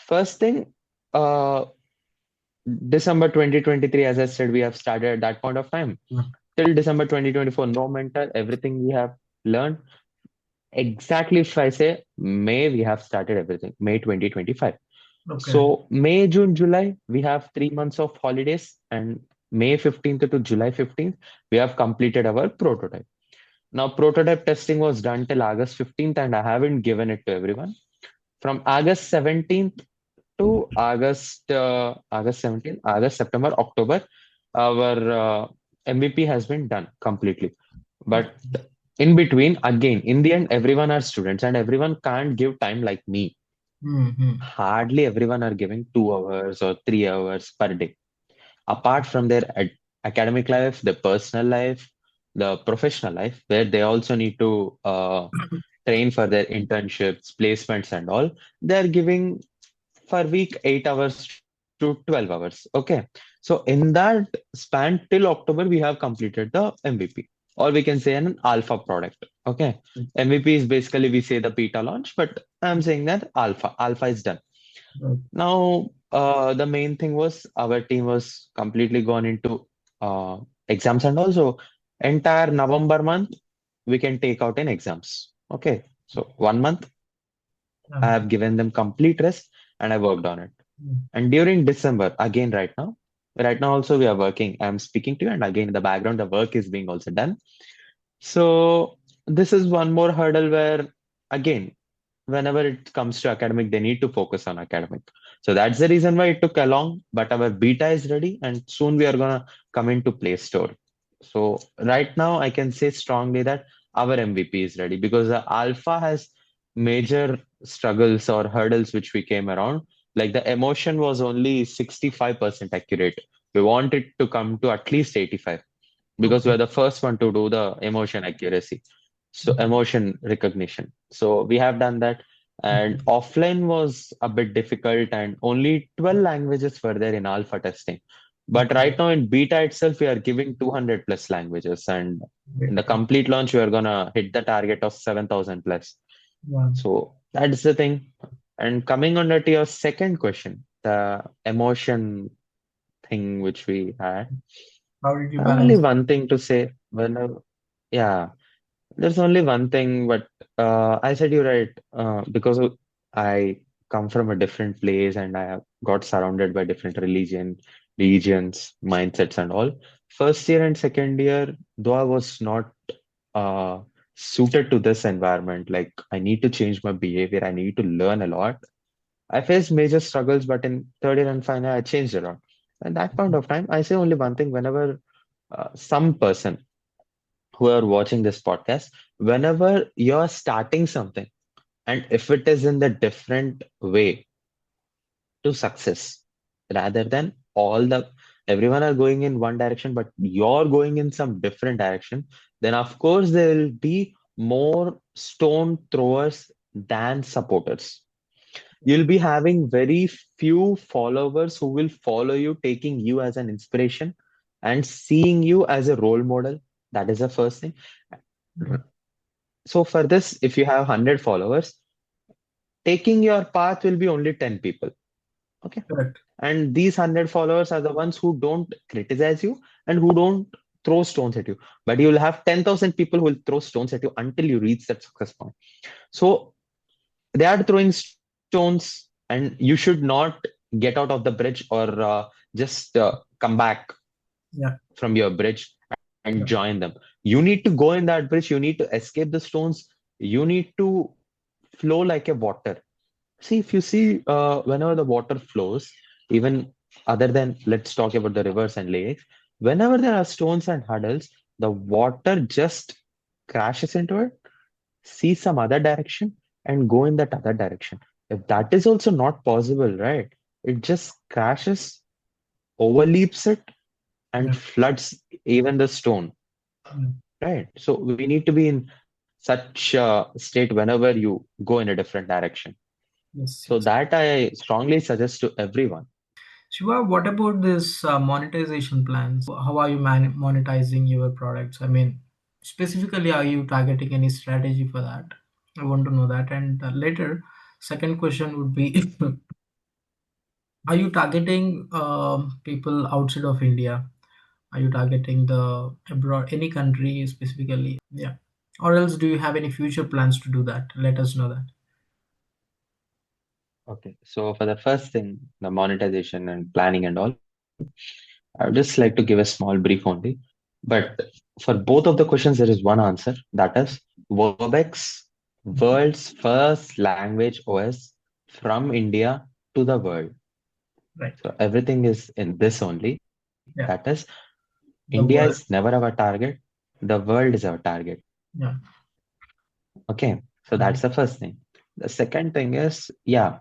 first thing, uh, December 2023, as I said, we have started at that point of time. Yeah. Till December 2024, no mentor, everything we have learned. Exactly if I say May, we have started everything, May 2025. Okay. So May, June, July, we have 3 months of holidays, and May 15th to July 15th, we have completed our prototype. Now, prototype testing was done till August 15th, and I haven't given it to everyone. From August 17th to August 17th, August, September, October, our MVP has been done completely. But Okay. in between, again, in the end, everyone are students, and everyone can't give time like me. Mm-hmm. Hardly everyone are giving 2 hours or 3 hours per day. Apart from their academic life, their personal life, the professional life, where they also need to train for their internships, placements, and all, they're giving for week 8 hours to 12 hours. Okay. So in that span till October, we have completed the MVP, or we can say an alpha product. Okay. MVP is basically we say the beta launch, but I'm saying that alpha. Alpha is done. Right. Now, the main thing was our team was completely gone into exams, and also entire November month we can take out in exams. Okay. So 1 month I have Yeah. given them complete rest and I worked on it. Mm. And during December, again, right now also we are working. I'm speaking to you, and again in the background, the work is being also done. So this is one more hurdle where, again, whenever it comes to academic, they need to focus on academic. So that's the reason why it took along. But our beta is ready, and soon we are gonna come into Play Store. So right now, I can say strongly that our MVP is ready because the alpha has major struggles or hurdles which we came around. Like the emotion was only 65% accurate. We want it to come to at least 85 because Okay. we're the first one to do the emotion accuracy. So Mhm. emotion recognition. So we have done that. And Okay. offline was a bit difficult, and only 12 languages were there in alpha testing. But Okay. right now in beta itself, we are giving 200 plus languages. And in Great. the complete launch, we are going to hit the target of 7,000 plus. Yeah. So that's the thing. And coming on to your second question, the emotion thing which we had. How did you Only balance? one thing to say. Yeah, there's only one thing, but I said you're right. I come from a different place and I have got surrounded by different religions, mindsets, and all. First year and second year, though I was not uh, suited to this environment, like I need to change my behavior, I need to learn a lot. I faced major struggles, but in third year and final, year, I changed a lot. At that point of time, I say only one thing: whenever some person who are watching this podcast, whenever you're starting something, and if it is in the different way to success, rather than all the everyone are going in one direction, but you're going in some different direction, then of course there will be more stone throwers than supporters. You'll be having very few followers who will follow you, taking you as an inspiration and seeing you as a role model. That is the first thing. Yeah, So for this, if you have 100 followers, taking your path will be only 10 people. Okay. correct. And these 100 followers are the ones who don't criticize you and who don't throw stones at you. But you will have 10,000 people who will throw stones at you until you reach that success point. So they are throwing stones, and you should not get out of the bridge or just come back Yeah, from your bridge and yeah, join them. You need to go in that bridge, you need to escape the stones, you need to flow like a water. See, if you see, whenever the water flows, even other than let's talk about the rivers and lakes, whenever there are stones and hurdles, the water just crashes into it, see some other direction, and go in that other direction. If that is also not possible, right? It just crashes, overleaps it, and yeah, floods even the stone, yeah. right? So we need to be in such a state whenever you go in a different direction. Yes, So yes. that I strongly suggest to everyone. Shiva, what about this monetization plans? How are you monetizing your products? I mean, specifically, are you targeting any strategy for that? I want to know that. And later, second question would be, are you targeting people outside of India? Are you targeting the abroad, any country specifically? Yeah. Or else, do you have any future plans to do that? Let us know that. Okay. So for the first thing, the monetization and planning and all, I would just like to give a small brief only. But for both of the questions, there is one answer. That is VerbX, world's first language OS from India to the world. Right. So everything is in this only. That Yeah. is, India The is world. never our target. The world is our target. Yeah. Okay. So that's Mhm. the first thing. The second thing is, yeah,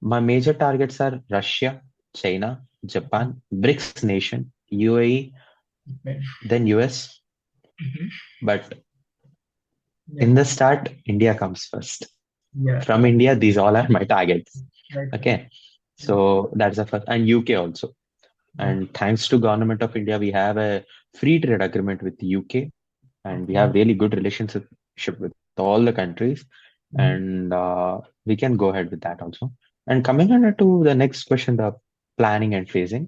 my major targets are Russia, China, Japan, BRICS nation, UAE, Okay. then US. Mhm. But Yeah. in the start, India comes first. Yeah. From India, these all are my targets. Right. Okay. Yeah. So that's the first, and UK also. Yeah. And thanks to Government of India, we have a free trade agreement with the UK, and we have Okay. really good relationship with all the countries, Mhm. and we can go ahead with that also. And coming on to the next question, the planning and phasing.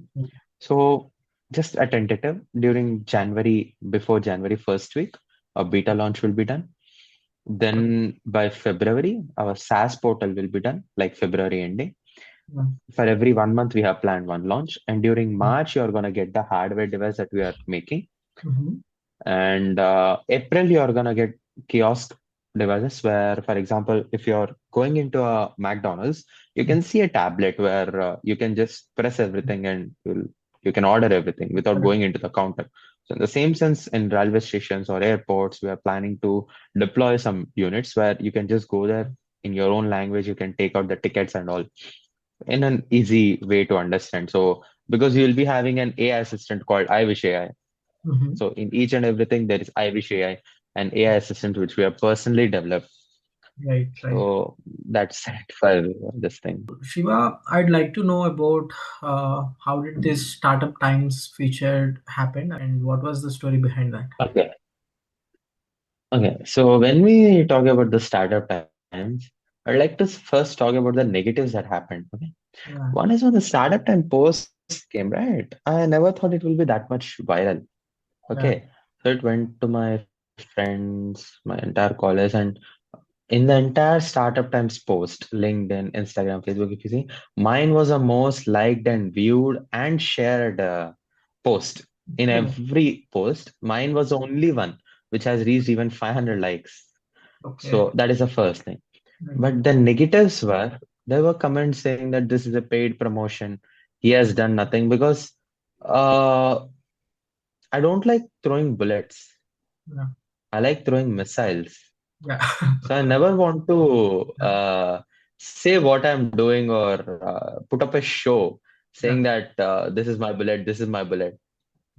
So just a tentative during January, before January first week, a beta launch will be done. Then by February, our SaaS portal will be done, like February ending. Yeah. For every 1 month, we have planned one launch. And during March, you're going to get the hardware device that we are making. Mhm. And April, you're going to get kiosk devices where, for example, if you're going into a McDonald's, you can see a tablet where you can just press everything and you can order everything without Correct. going into the counter. So in the same sense, in railway stations or airports, we are planning to deploy some units where you can just go there in your own language. You can take out the tickets and all in an easy way to understand. So because you'll be having an AI assistant called iWish AI. Mhm. So in each and everything, there is iWish AI, an AI assistant which we have personally developed. Right. Right. So that's it for this thing. Shiva, I'd like to know about how did this startup times featured happen and what was the story behind that? Okay. Okay. So when we talk about the startup times, I'd like to first talk about the negatives that happened. Okay. Yeah. One is on the startup time post. came, right, I never thought it will be that much viral. Yeah. Okay. So it went to my friends, my entire college, and in the entire startup times post, LinkedIn, Instagram, Facebook, if you see, mine was the most liked and viewed and shared post. In Oh, every post, mine was the only one which has reached even 500 likes. okay. So that is the first thing. Okay. But the negatives were there were comments saying that this is a paid promotion. He has done nothing because uh, I don't like throwing bullets. Yeah. I like throwing missiles. Yeah. So I never want to say what I'm doing or put up a show Yeah. saying that this is my bullet, this is my bullet.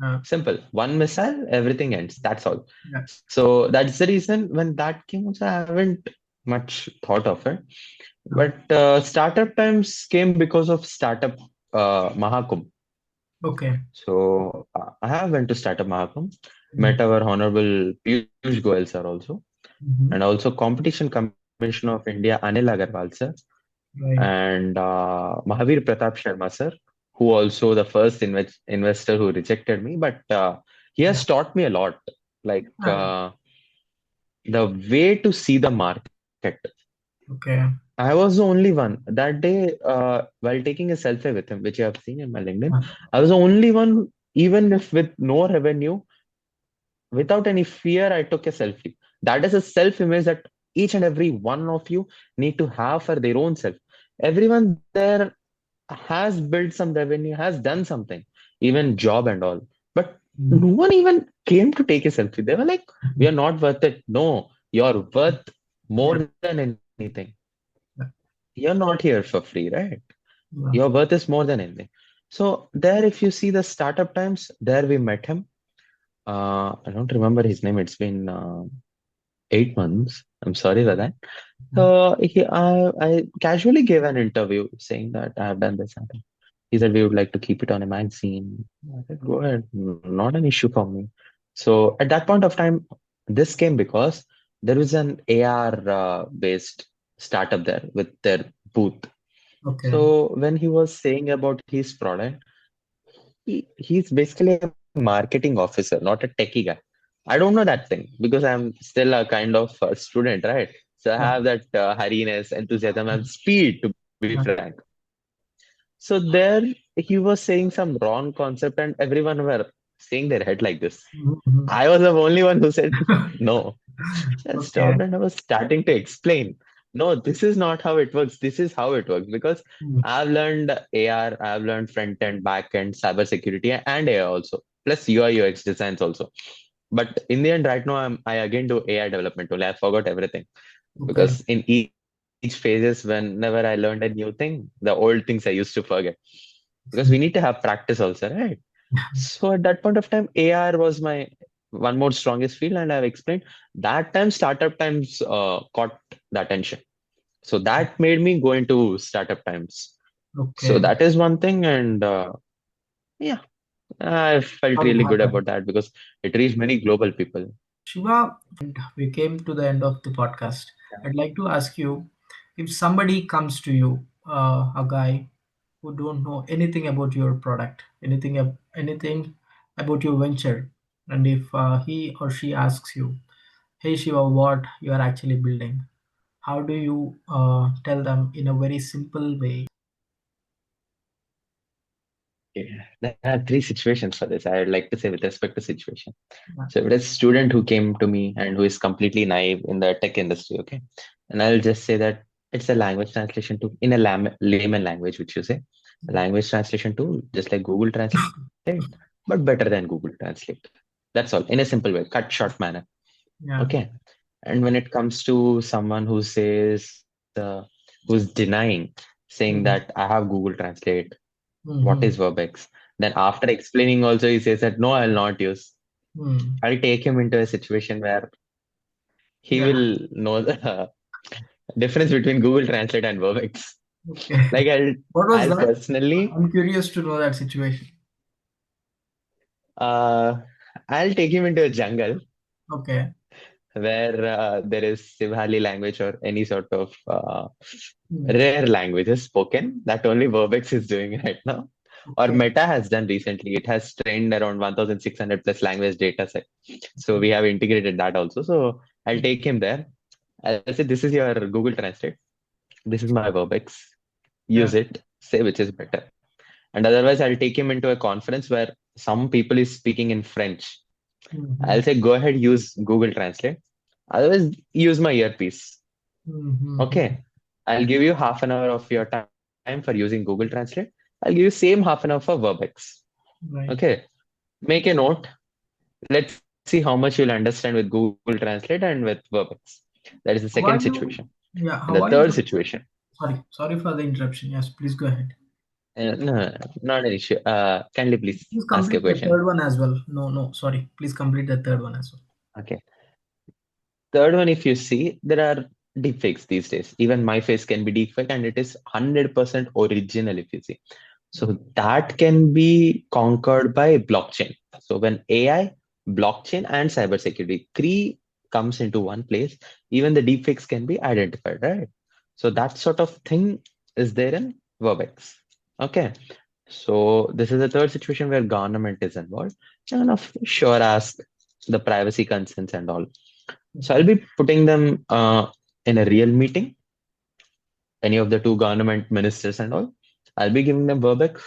Yeah. Simple. One missile, everything ends. That's all. Yeah. So that's the reason when that came also, I haven't much thought of it. Yeah. But startup times came because of startup Mahakumbh. Okay. So I have went to startup Mahakumbh, Mm. met our honorable Piyush Goyal sir also, and Mm-hmm. also Competition Commissioner of India Anil Agarwal sir, Right. and Mahavir Pratap Sharma sir, who also the first investor who rejected me, but he Yeah. has taught me a lot, like Yeah. the way to see the market. Okay. I was the only one that day while taking a selfie with him, which you have seen in my LinkedIn. Yeah. I was the only one, even if with no revenue, without any fear, I took a selfie. That is a self image that each and every one of you need to have for their own self. Everyone there has built some revenue, has done something, even job and all. But Mm. no one even came to take a selfie. They were like, we are not worth it. No, you're worth Yeah. more than anything. Yeah. You're not here for free, right? Yeah. Your worth is more than anything. So there, if you see the startup times, there we met him. I don't remember his name. It's been 8 months. I'm sorry for that. I casually gave an interview saying that I have done this. And that. He said we would like to keep it on a magazine. I said, go ahead, not an issue for me. So at that point of time, this came because there was an AR based startup there with their booth. Okay. So when he was saying about his product, he's basically a marketing officer, not a techie guy. I don't know that thing because I'm still a kind of student, right? So I Yeah. have that hurriness, enthusiasm, and speed, to be frank. Yeah. So there he was saying some wrong concept, and everyone were saying their head like this. Mm-hmm. I was the only one who said no. I Okay. stopped and I was starting to explain. No, this is not how it works. This is how it works because Mm. I've learned AR, I've learned front end, back end, cyber security, and AI also, plus UI UX designs also. But in the end, right now, I again do AI development only. I forgot everything Okay. because in each phases, whenever I learned a new thing, the old things I used to forget because we need to have practice also, right? So at that point of time, AR was my one more strongest field, and I've explained that time startup times caught the attention. So that made me go into startup times. So Okay. that is one thing, and yeah, I felt How it really good happened. about that because it reached many global people. Shiva, and we came to the end of the podcast. I'd like to ask you, if somebody comes to you, a guy who don't know anything about your product, anything about your venture, and if he or she asks you, "Hey Shiva, what you are actually building?" How do you tell them in a very simple way? Yeah. There are three situations for this. I'd like to say with respect to situation. Yeah. So if it is a student who came to me and who is completely naive in the tech industry, okay, and I'll just say that it's a language translation tool in a layman language, which you say, a language translation tool, just like Google Translate, but better than Google Translate. That's all in a simple way, cut short manner. Yeah. Okay. And when it comes to someone who says, who's denying, saying that I have Google Translate, what is Mm-hmm. VerbX? Then after explaining also, he says that no, I'll not use. Mm. I'll take him into a situation where he Yeah. will know the difference between Google Translate and VerbX. Okay. Like What was I'll that? personally, I'm curious to know that situation. uh, I'll take him into a jungle Okay. where there is Sibhali language or any sort of Mm. rare languages spoken that only VerbX is doing right now. or Okay. Meta has done recently. It has trained around 1,600 plus language data set. So we have integrated that also. So I'll take him there. I'll say, this is your Google Translate. This is my VerbX. Yeah. Use it. Say which is better. And otherwise, I'll take him into a conference where some people is speaking in French. Mm-hmm. I'll say, go ahead, use Google Translate. Otherwise, use my earpiece. Mm-hmm. Okay. I'll give you half an hour of your time for using Google Translate. I'll give you same half an hour for VerbX. Right. Okay. Make a note. Let's see how much you'll understand with Google Translate and with VerbX. That is the second How are situation. you? And Yeah. the How third are you? situation, Sorry for the interruption. Yes, please go ahead. no, not an issue. Kindly please Please ask your complete the question. third one as well. No, no, sorry. Please complete the third one as well. Okay. Third one, if you see, there are deepfakes these days. Even my face can be deepfake and it is 100% original if you see. So that can be conquered by blockchain. So when AI, blockchain, and cybersecurity, three comes into one place, even the deepfakes can be identified, right? So that sort of thing is there in VerbX. Okay. So this is the third situation where government is involved. And of sure ask the privacy concerns and all. So I'll Okay. be putting them in a real meeting, any of the two government ministers and all. I'll be giving them VerbX,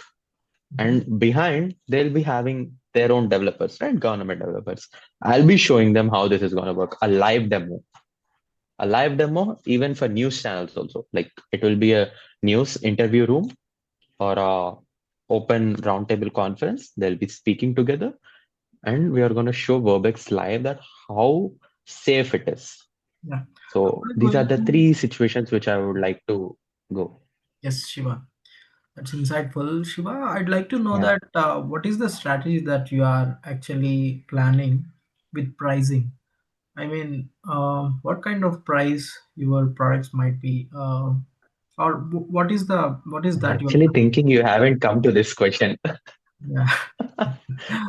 Mhm. and behind they'll be having their own developers, right? Government developers. I'll be showing them how this is going to work. A live demo, even for news channels also. Like it will be a news interview room or a open roundtable conference. They'll be speaking together, and we are going to show VerbX live that how safe it is. Yeah. So I'm these are going the to. three situations which I would like to go. Yes, Shiva. That's insightful. Shiva, I'd like to know Yeah. that what is the strategy that you are actually planning with pricing? I mean, what kind of price your products might be, or what is that you're Actually thinking you haven't come to this question. yeah.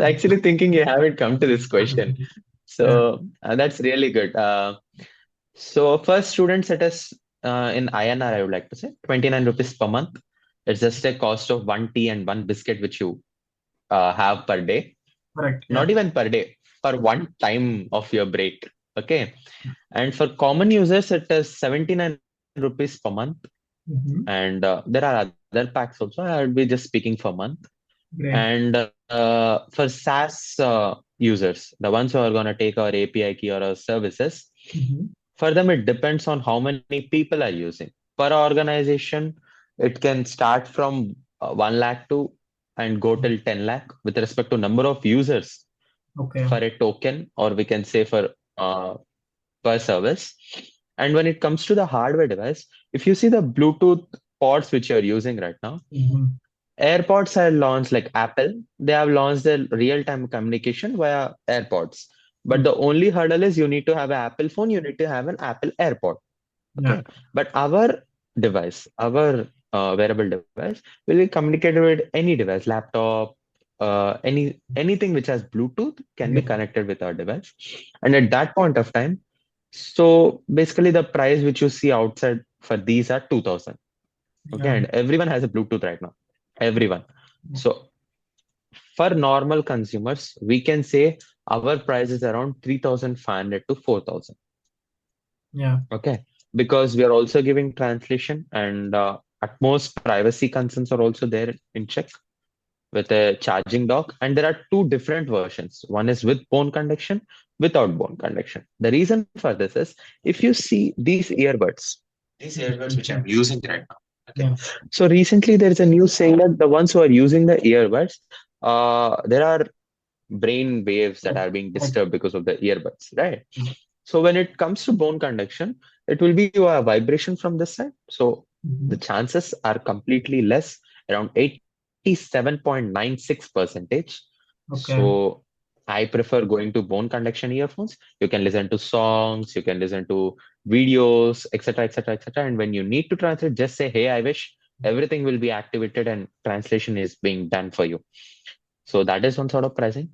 Actually thinking you haven't come to this question. Yeah, So that's really good. So first student set us in INR, I would like to say 29 rupees per month. It's just a cost of one tea and one biscuit which you have per day. correct. Yeah. Not even per day, for one time of your break. Okay. And for common users, it is 79 rupees per month. Mm-hmm. And there are other packs also. I would be just speaking for month. Great. And for SaaS users, the ones who are going to take our API key or our services, Mm-hmm. for them, it depends on how many people are using. Per organization, it can start from 1 lakh to and go till 10 lakh with respect to number of users Okay. for a token, or we can say for per service. And when it comes to the hardware device, if you see the Bluetooth pods which you're using right now, Mm-hmm. AirPods have launched, like Apple, they have launched their real-time communication via AirPods. But the only hurdle is you need to have an Apple phone, you need to have an Apple AirPod. Yeah. Okay. But our device, our wearable device, will be communicated with any device, laptop, anything which has Bluetooth can be Great. connected with our device. And at that point of time, so basically the price which you see outside for these are 2000. Okay, Yeah. and everyone has a Bluetooth right now. Everyone. So for normal consumers, we can say our price is around 3500 to 4000. Yeah. Okay, because we are also giving translation and at most privacy concerns are also there in check with a charging dock. And there are two different versions. One is with bone conduction, without bone conduction. The reason for this is if you see these earbuds which I'm using right now. Okay. Yeah. So recently there is a news saying that the ones who are using the earbuds, there are brain waves that Right. are being Right. disturbed because of the earbuds, right? So when it comes to bone conduction, it will be a vibration from this side. So the Mm-hmm. chances are completely less, around 87.96%. Okay. So I prefer going to bone conduction earphones. You can listen to songs, you can listen to videos, etc., etc., etc. And when you need to translate, just say, "Hey, I wish." Everything will be activated and translation is being done for you. So that is one sort of pricing.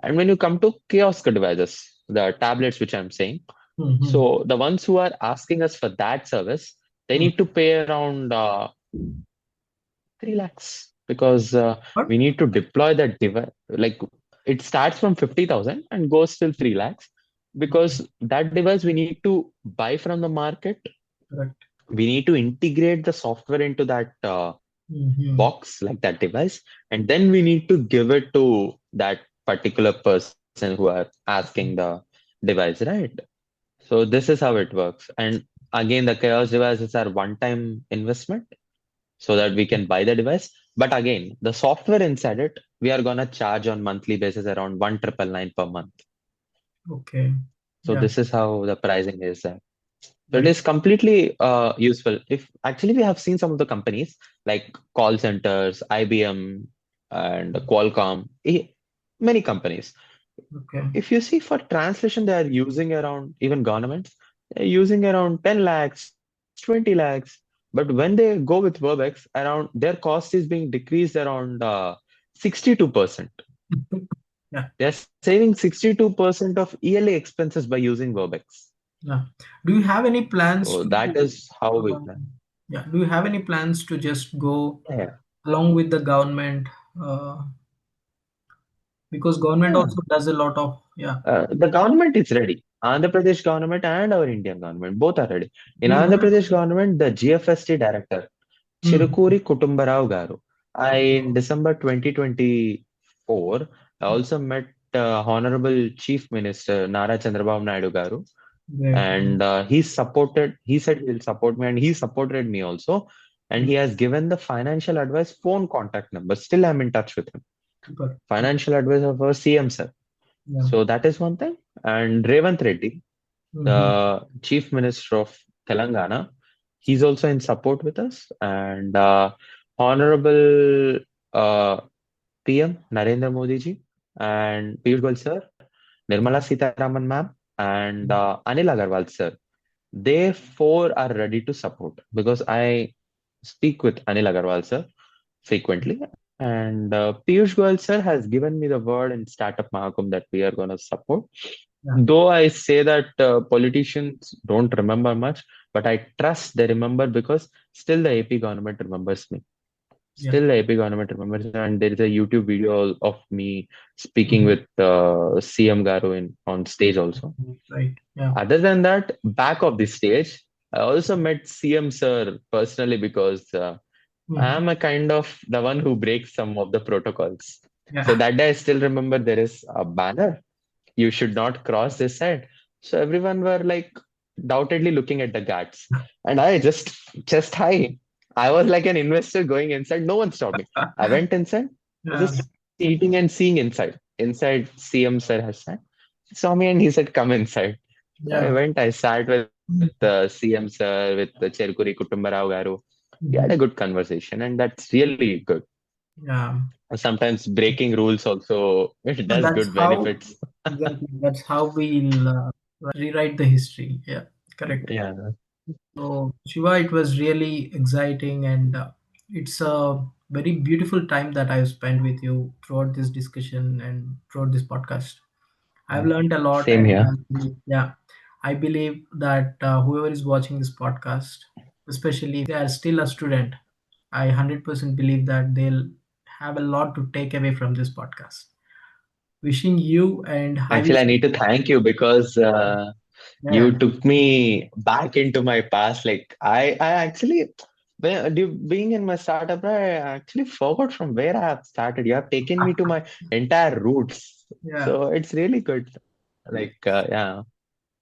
And when you come to kiosk devices, the tablets which I'm saying, Mm-hmm. so the ones who are asking us for that service, they need to pay around 3 lakhs because What? we need to deploy that device. Like it starts from 50,000 and goes till 3 lakhs because that device we need to buy from the market. Correct. We need to integrate the software into that Mm-hmm. box, like that device, and then we need to give it to that particular person who are asking the device, right? So this is how it works. And again, the chaos devices are one-time investment so that we can buy the device. But again, the software inside it, we are gonna charge on monthly basis around 1,999 per month. Okay. So Yeah. this is how the pricing is. So it Right. is completely useful. If actually we have seen some of the companies like call centers, IBM and Qualcomm, many companies. Okay. If you see for translation, they are using around, even governments, they're using around 10 lakhs, 20 lakhs. But when they go with VerbX, around their cost is being decreased around 62%. Yeah. They're saving 62% of yearly expenses by using VerbX. Yeah. Do you have any plans So to? that is how we Um, plan. yeah. Do you have any plans to just go Yeah. along with the government? Uh, because government Yeah. also does a lot of. Yeah. The government is ready. Andhra Pradesh government and our Indian government both are ready. In Do you Andhra have? Pradesh government, the GFST director, Hmm. Chirukuri Kutumbarao Garu, in December 2024, I also met Honorable Chief Minister Nara Chandrababu Naidu Garu, Great. and he said he'll support me, and he supported me also. And he has given the financial advice phone contact number. Still, I'm in touch with him. Super. Financial advisor for CM sir. Yeah. So that is one thing. And Revant Reddy, Mm-hmm. the Chief Minister of Telangana, he's also in support with us. And Honorable PM Narendra Modi ji and Piyush Goyal sir, Nirmala Sitharaman ma'am, and Anil Agarwal sir. They four are ready to support because I speak with Anil Agarwal sir frequently. And Piyush Goyal sir has given me the word in Startup Mahakumbh that we are going to support. Yeah. Though I say that politicians don't remember much, but I trust they remember because still the AP government remembers me. Yeah. Still the AP government remembers me, and there is a YouTube video of me speaking Mhm. with CM Garu on stage also. Right. Yeah. Other than that, back of the stage, I also met CM Sir personally because I Mhm. am a kind of the one who breaks some of the protocols. So Yeah. that day I still remember there is a banner, you should not cross this side. So everyone were like doubtedly looking at the guards. And I just hi. I was like an investor going inside. No one stopped me. I went inside. I was Yeah. just eating and seeing inside. Inside CM sir has sat. Saw me and he said, come inside. So I Yeah. went, I sat with CM sir, with the Cherkuri Kutumbarao Garu. We had a Mhm. good conversation, and that's really good. Yeah. Sometimes breaking rules also it And does that's good how benefits. exactly that's how we'll rewrite the history. Yeah. Correct. Yeah. So Shiva, it was really exciting, and it's a very beautiful time that I've spent with you throughout this discussion and throughout this podcast. I've learned a lot, Same and here. yeah, I believe that whoever is watching this podcast, especially if they are still a student, I 100% believe that they'll have a lot to take away from this podcast. Wishing you and I Actually, wish I need to thank you because yeah, you took me back into my past. Like I actually, being in my startup, I actually forgot from where I have started. You have taken me to my entire roots. yeah. So it's really good. Like, yeah,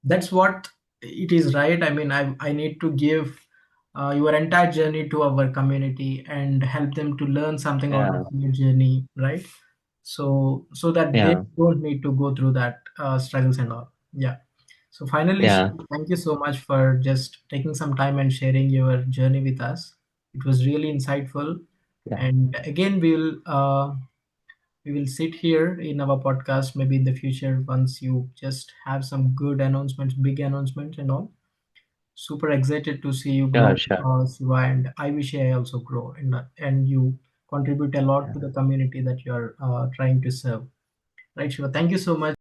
That's what it is, right? I mean, I need to give your entire journey to our community and help them to learn something out of yeah, your journey, right? So that they yeah, don't need to go through that struggles and all. Yeah. So finally, yeah, thank you so much for just taking some time and sharing your journey with us. It was really insightful. yeah. And again, we will sit here in our podcast maybe in the future once you just have some good announcements, big announcements and all. Super excited to see you Sure, grow, sure. Siva, and I wish I also grow and you contribute a lot to Yeah. the community that you are trying to serve. Right, Shiva? Thank you so much.